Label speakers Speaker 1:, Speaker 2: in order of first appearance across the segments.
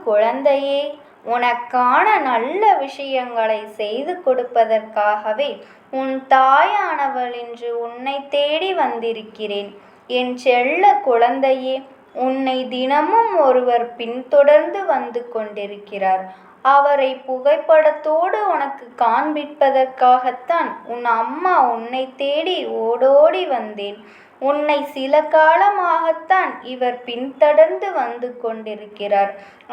Speaker 1: குழந்தையே, உனக்கான நல்ல விஷயங்களை செய்து கொடுப்பதற்காகவே உன் தாயானவள் இன்று உன்னை தேடி வந்திருக்கிறேன். என் செல்ல குழந்தையே, உன்னை தினமும் ஒருவர் பின்தொடர்ந்து வந்து கொண்டிருக்கிறார். அவரை புகைப்படத்தோடு உனக்கு காண்பிப்பதற்காகத்தான் உன் அம்மா உன்னை தேடி ஓடோடி வந்தேன். உன்னை சில காலமாகத்தான் இவர் பின்தொடர்ந்து வந்து கொண்டிருக்கிறார்.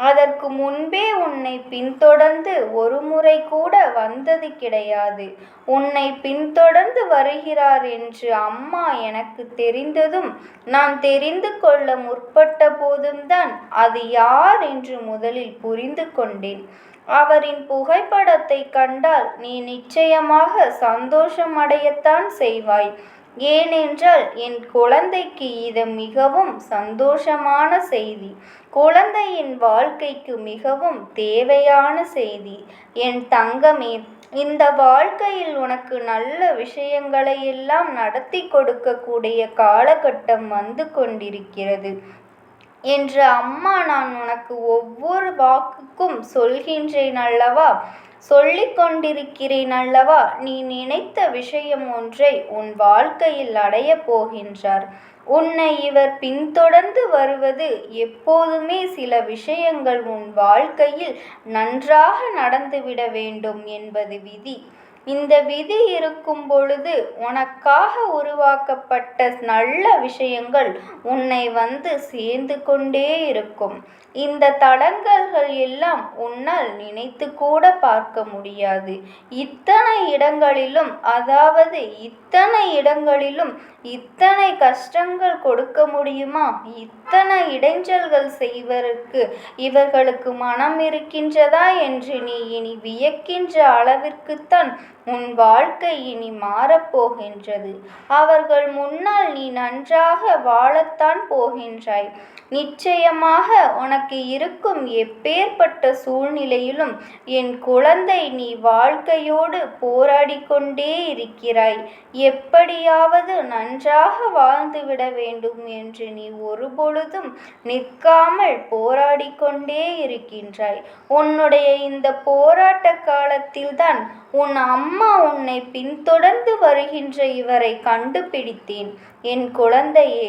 Speaker 1: அதற்கு முன்பே உன்னை பின்தொடர்ந்து ஒரு முறை கூட வந்தது கிடையாது. உன்னை பின்தொடர்ந்து வருகிறார் என்று அம்மா எனக்கு தெரிந்ததும், நான் தெரிந்து கொள்ள முற்பட்ட போதும்தான் அது யார் என்று முதலில் புரிந்து கொண்டேன். அவரின் புகைப்படத்தை கண்டால் நீ நிச்சயமாக சந்தோஷமடையத்தான் செய்வாய். ஏனென்றால் என் குழந்தைக்கு இது மிகவும் சந்தோஷமான செய்தி. குழந்தையின் வாழ்க்கைக்கு மிகவும் தேவையான செய்தி. என் தங்கமே, இந்த வாழ்க்கையில் உனக்கு நல்ல விஷயங்களை எல்லாம் நடத்தி கொடுக்கக்கூடிய காலகட்டம் வந்து கொண்டிருக்கிறது என்று அம்மா நான் உனக்கு ஒவ்வொரு வாக்குக்கும் சொல்கின்றேன் அல்லவா, சொல்லிக் கொண்டிருக்கிறேன் அல்லவா. நீ நினைத்த விஷயம் ஒன்றை உன் வாழ்க்கையில் அடையப் போகின்றார். உன்னை இவர் பின்தொடர்ந்து வருவது எப்போதுமே சில விஷயங்கள் உன் வாழ்க்கையில் நன்றாக நடந்துவிட வேண்டும் என்பது விதி. இந்த விதி இருக்கும் பொழுது உனக்காக உருவாக்கப்பட்ட நல்ல விஷயங்கள் உன்னை வந்து சேர்ந்து கொண்டே இருக்கும். இந்த தடங்கல்கள் எல்லாம் உன்னால் நினைத்து கூட பார்க்க முடியாது. இத்தனை இடங்களிலும், அதாவது இத்தனை இடங்களிலும் இத்தனை கஷ்டங்கள் கொடுக்க முடியுமா? இத்தனை இடைஞ்சல்கள் செய்வதற்கு இவர்களுக்கு மனம் இருக்கின்றதா என்று நீ இனி வியக்கின்ற அளவிற்குத்தான் உன் வாழ்க்கை இனி மாறப்போகின்றது. அவர்கள் முன்னால் நீ நன்றாக வாழத்தான் போகின்றாய். நிச்சயமாக உனக்கு இருக்கும் எப்பேற்பட்ட சூழ்நிலையிலும் என் குழந்தை நீ வாழ்க்கையோடு போராடி கொண்டே இருக்கிறாய். எப்படியாவது நன்றாக வாழ்ந்துவிட வேண்டும் என்று நீ ஒருபொழுதும் நிற்காமல் போராடி கொண்டே இருக்கின்றாய். உன்னுடைய இந்த போராட்ட காலத்தில்தான் உன் அம்மா உன்னை பின்தொடர்ந்து வருகின்ற இவரை கண்டுபிடித்தேன். என் குழந்தையே,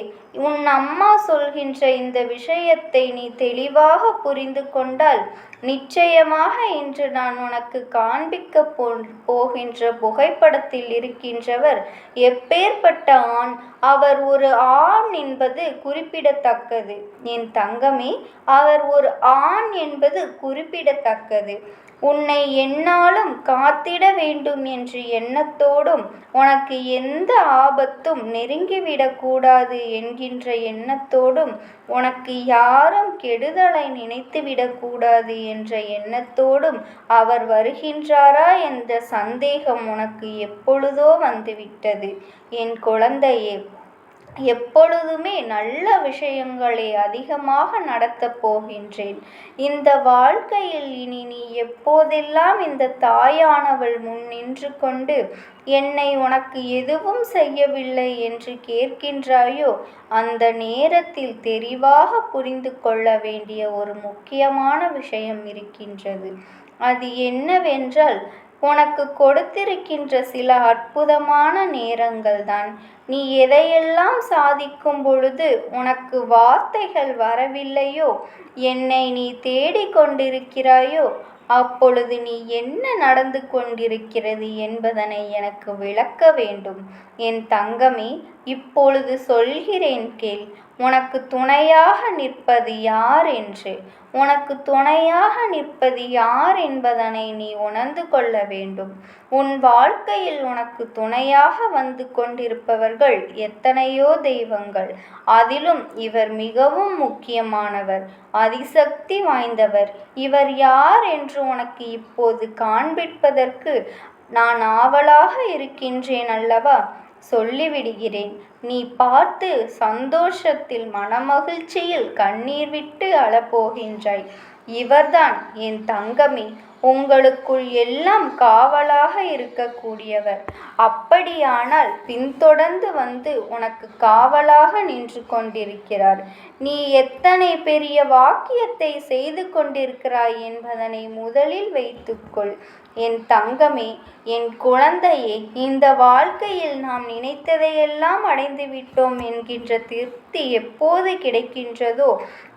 Speaker 1: உன் அம்மா சொல்கின்ற இந்த விஷயத்தை நீ தெளிவாக புரிந்து கொண்டால் நிச்சயமாக இன்று நான் உனக்கு காண்பிக்க போகின்ற புகைப்படத்தில் இருக்கின்றவர் எப்பேற்பட்ட ஆண். அவர் ஒரு ஆண் என்பது குறிப்பிடத்தக்கது. என் தங்கமே, அவர் ஒரு ஆண் என்பது குறிப்பிடத்தக்கது. உன்னை எந்நாளும் காத்திட வேண்டும் என்ற எண்ணத்தோடும், உனக்கு எந்த ஆபத்தும் நெருங்கிவிடக்கூடாது என்கின்ற எண்ணத்தோடும், உனக்கு யாரும் கெடுதலை நினைத்துவிடக்கூடாது என்ற எண்ணத்தோடும் அவர் வருகின்றாரா என்ற சந்தேகம் உனக்கு எப்பொழுதோ வந்துவிட்டது. என் குழந்தையே, எப்பொழுதுமே நல்ல விஷயங்களை அதிகமாக நடத்தப் போகின்றேன். இந்த வாழ்க்கையில் இனி நீ எப்போதெல்லாம் இந்த தாயானவள் முன் நின்று கொண்டு என்னை உனக்கு எதுவும் செய்யவில்லை என்று கேட்கின்றாயோ, அந்த நேரத்தில் தெளிவாக புரிந்து கொள்ள வேண்டிய ஒரு முக்கியமான விஷயம் இருக்கின்றது. அது என்னவென்றால், உனக்கு கொடுத்திருக்கின்ற சில அற்புதமான நேரங்கள்தான். நீ எதையெல்லாம் சாதிக்கும் பொழுது உனக்கு வார்த்தைகள் வரவில்லையோ, என்னை நீ தேடிக்கொண்டிருக்கிறாயோ, அப்பொழுது நீ என்ன நடந்து கொண்டிருக்கிறது என்பதனை எனக்கு விளக்க வேண்டும். என் தங்கமே, இப்பொழுது சொல்கிறேன் கேள். உனக்கு துணையாக நிற்பது யார் என்று, உனக்கு துணையாக நிற்பது யார் என்பதனை நீ உணர்ந்து கொள்ள வேண்டும். உன் வாழ்க்கையில் உனக்கு துணையாக வந்து கொண்டிருப்பவர்கள் எத்தனையோ தெய்வங்கள். அதிலும் இவர் மிகவும் முக்கியமானவர், அதிசக்தி வாய்ந்தவர். இவர் யார் என்று உனக்கு இப்போது காண்பிப்பதற்கு நான் ஆவலாக இருக்கின்றேன் அல்லவா. சொல்லிவிடுகிறேன். நீ பார்த்து சந்தோஷத்தில் மனமகிழ்ச்சியில் கண்ணீர் விட்டு அழப்போகின்றாய். இவர்தான் என் தங்கமே, உங்களுக்குள் எல்லாம் காவலாக இருக்கக்கூடியவர். அப்படியானால் பின்தொடர்ந்து வந்து உனக்கு காவலாக நின்று கொண்டிருக்கிறார். நீ எத்தனை பெரிய வாக்கியத்தை செய்து கொண்டிருக்கிறாய் என்பதனை முதலில் வைத்துக்கொள். என் தங்கமே, என் குழந்தையே, இந்த வாழ்க்கையில் நாம் நினைத்ததையெல்லாம் அடைந்து விட்டோம் என்கின்ற திருப்தி எப்போது கிடைக்கின்றதோ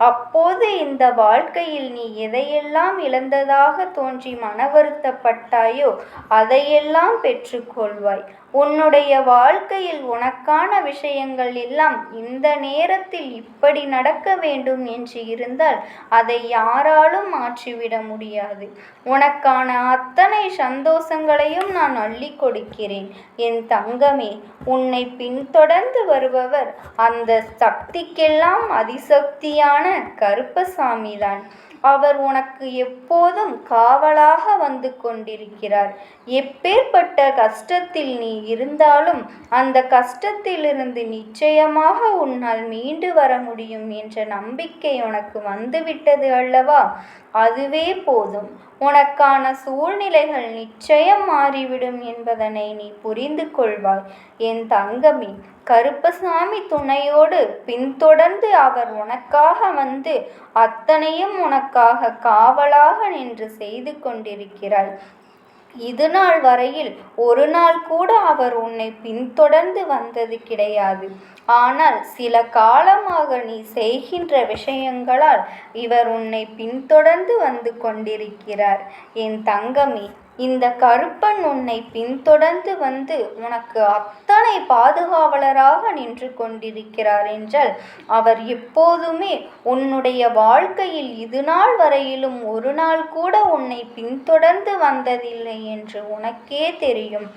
Speaker 1: அப்போது இந்த வாழ்க்கையில் நீ எதையெல்லாம் இழந்ததாக தோன்றி மன வருத்தப்பட்டாயோ அதையெல்லாம் பெற்றுக்கொள்வாய். உன்னுடைய வாழ்க்கையில் உனக்கான விஷயங்கள் எல்லாம் இந்த நேரத்தில் இப்படி நடக்க வேண்டும் என்று இருந்தால் அதை யாராலும் மாற்றிவிட முடியாது. உனக்கான அத்தனை சந்தோஷங்களையும் நான் அள்ளி கொடுக்கிறேன். என் தங்கமே, உன்னை பின்தொடர்ந்து வருபவர் அந்த சக்திக்கெல்லாம் அதிசக்தியான கருப்பசாமிதான். அவர் உனக்கு எப்போதும் காவலாக வந்து கொண்டிருக்கிறார். எப்பேற்பட்ட கஷ்டத்தில் நீ இருந்தாலும் அந்த கஷ்டத்திலிருந்து நிச்சயமாக உன்னால் மீண்டு வர முடியும் என்ற நம்பிக்கை உனக்கு வந்துவிட்டது அல்லவா? அதுவே போதும். உனக்கான சூழ்நிலைகள் நிச்சயம் மாறிவிடும் என்பதனை நீ புரிந்து கொள்வாய். என் தங்கமே, கருப்பசாமி துணையோடு பின்தொடர்ந்து அவர் உனக்காக வந்து அத்தனையும் உனக்காக காவலாக நின்று செய்து கொண்டிருக்கிறாய். இது நாள் வரையில் ஒரு நாள் கூட அவர் உன்னை பின்தொடர்ந்து வந்தது கிடையாது. ஆனால் சில காலமாக நீ செய்கின்ற விஷயங்களால் இவர் உன்னை பின்தொடர்ந்து வந்து கொண்டிருக்கிறார். என் தங்கமே, இந்த கருப்பன் உன்னை பின்தொடர்ந்து வந்து உனக்கு அத்தனை பாதுகாவலராக நின்று கொண்டிருக்கிறார் என்றால் அவர் எப்போதுமே உன்னுடைய வாழ்க்கையில் இது நாள் வரையிலும் ஒரு நாள் கூட உன்னை பின்தொடர்ந்து வந்ததில்லை என்று உனக்கே தெரியும்.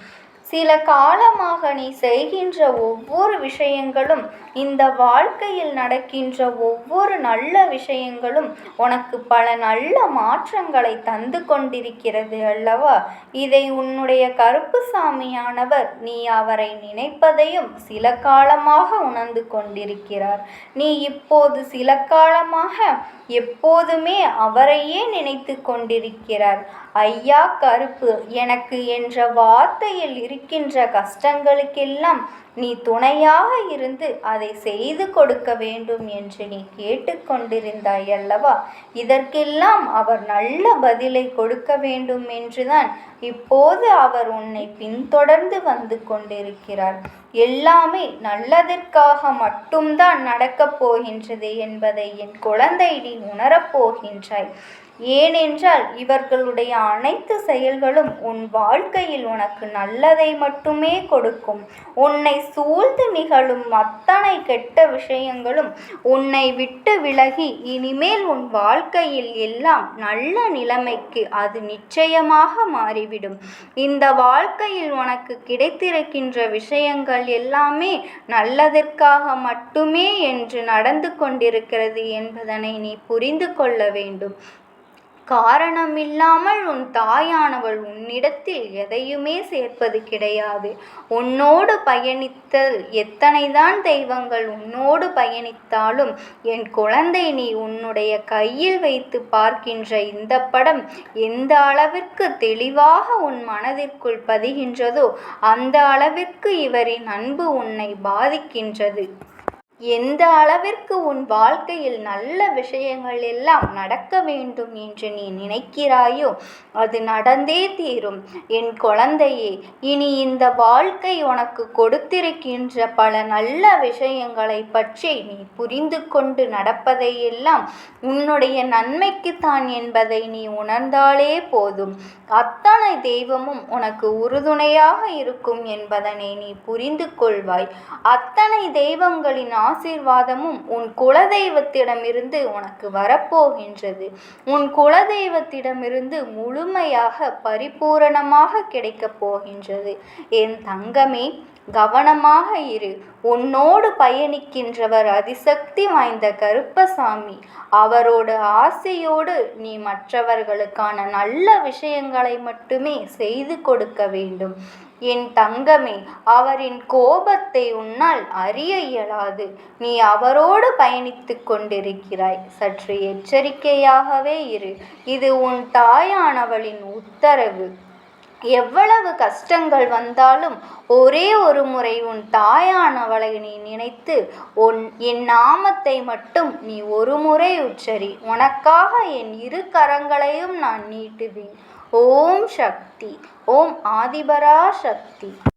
Speaker 1: சில காலமாக நீ செய்கின்ற ஒவ்வொரு விஷயங்களும், இந்த வாழ்க்கையில் நடக்கின்ற ஒவ்வொரு நல்ல விஷயங்களும் உனக்கு பல நல்ல மாற்றங்களை தந்து கொண்டிருக்கிறது அல்லவா? இதை உன்னுடைய கருப்புசாமியானவர் நீ அவரை நினைப்பதையும் சில காலமாக உணர்ந்து கொண்டிருக்கிறார். நீ இப்போது சில காலமாக எப்போதுமே அவரையே நினைத்து கொண்டிருக்கிறார். ஐயா கருப்பு, எனக்கு என்ற வார்த்தையில் இருக்கின்ற கஷ்டங்களுக்கெல்லாம் நீ துணையாக இருந்து அதை செய்து கொடுக்க வேண்டும் என்று நீ கேட்டுக்கொண்டிருந்தாய் அல்லவா? இதற்கெல்லாம் அவர் நல்ல பதிலை கொடுக்க வேண்டும் என்றுதான் இப்போது அவர் உன்னை பின்தொடர்ந்து வந்து கொண்டிருக்கிறார். எல்லாமே நல்லதற்காக மட்டும்தான் நடக்கப் போகின்றது என்பதை என் குழந்தை நீ உணரப்போகின்றாய். ஏனென்றால் இவர்களுடைய அனைத்து செயல்களும் உன் வாழ்க்கையில் உனக்கு நல்லதை மட்டுமே கொடுக்கும். உன்னை சூழ்ந்து நிகழும் அத்தனை கெட்ட விஷயங்களும் உன்னை விட்டு விலகி இனிமேல் உன் வாழ்க்கையில் எல்லாம் நல்ல நிலைமைக்கு அது நிச்சயமாக மாறிவிடும். இந்த வாழ்க்கையில் உனக்கு கிடைத்திருக்கின்ற விஷயங்கள் எல்லாமே நல்லதற்காக மட்டுமே என்று நடந்து கொண்டிருக்கிறது என்பதனை நீ புரிந்து கொள்ள வேண்டும். காரணமில்லாமல் உன் தாயானவள் உன்னிடத்தில் எதையுமே சேர்ப்பது கிடையாது. உன்னோடு பயணித்த எத்தனைதான் தெய்வங்கள் உன்னோடு பயணித்தாலும் என் குழந்தை, நீ உன்னுடைய கையில் வைத்து பார்க்கின்ற இந்த படம் எந்த அளவிற்கு தெளிவாக உன் மனதிற்குள் பதிகின்றதோ அந்த அளவிற்கு இவரின் அன்பு உன்னை பாதிக்கின்றது. எந்த அளவிற்கு உன் வாழ்க்கையில் நல்ல விஷயங்கள் எல்லாம் நடக்க வேண்டும் என்று நீ நினைக்கிறாயோ அது நடந்தே தீரும். என் குழந்தையே, இனி இந்த வாழ்க்கை உனக்கு கொடுத்திருக்கின்ற பல நல்ல விஷயங்களை பற்றி நீ புரிந்து கொண்டு நடப்பதையெல்லாம் உன்னுடைய நன்மைக்குத்தான் என்பதை நீ உணர்ந்தாலே போதும். அத்தனை தெய்வமும் உனக்கு உறுதுணையாக இருக்கும் என்பதனை நீ புரிந்து கொள்வாய். அத்தனை தெய்வங்களின் ஆசீர்வாதமும் உன் குலதெய்வத்திடமிருந்து உனக்கு வரப்போகின்றது. உன் குலதெய்வத்திடமிருந்து முழுமையாக பரிபூரணமாக கிடைக்கப் போகின்றது. என் தங்கமே, கவனமாக இரு. உன்னோடு பயணிக்கின்றவர் அதிசக்தி வாய்ந்த கருப்பசாமி. அவரோட ஆசையோடு நீ மற்றவர்களுக்கான நல்ல விஷயங்களை மட்டுமே செய்து கொடுக்க வேண்டும். என் தங்கமே, அவரின் கோபத்தை உன்னால் அறிய இயலாது. நீ அவரோடு பயணித்து கொண்டிருக்கிறாய். சற்று எச்சரிக்கையாகவே இரு. இது உன் தாயானவளின் உத்தரவு. எவ்வளவு கஷ்டங்கள் வந்தாலும் ஒரே ஒரு முறை உன் தாயானவளை நீ நினைத்து என் நாமத்தை மட்டும் நீ ஒரு முறை உச்சரி. உனக்காக என் இரு கரங்களையும் நான் நீட்டுவேன். ஓம் சக்தி. ஓம் ஆதிபரா சக்தி.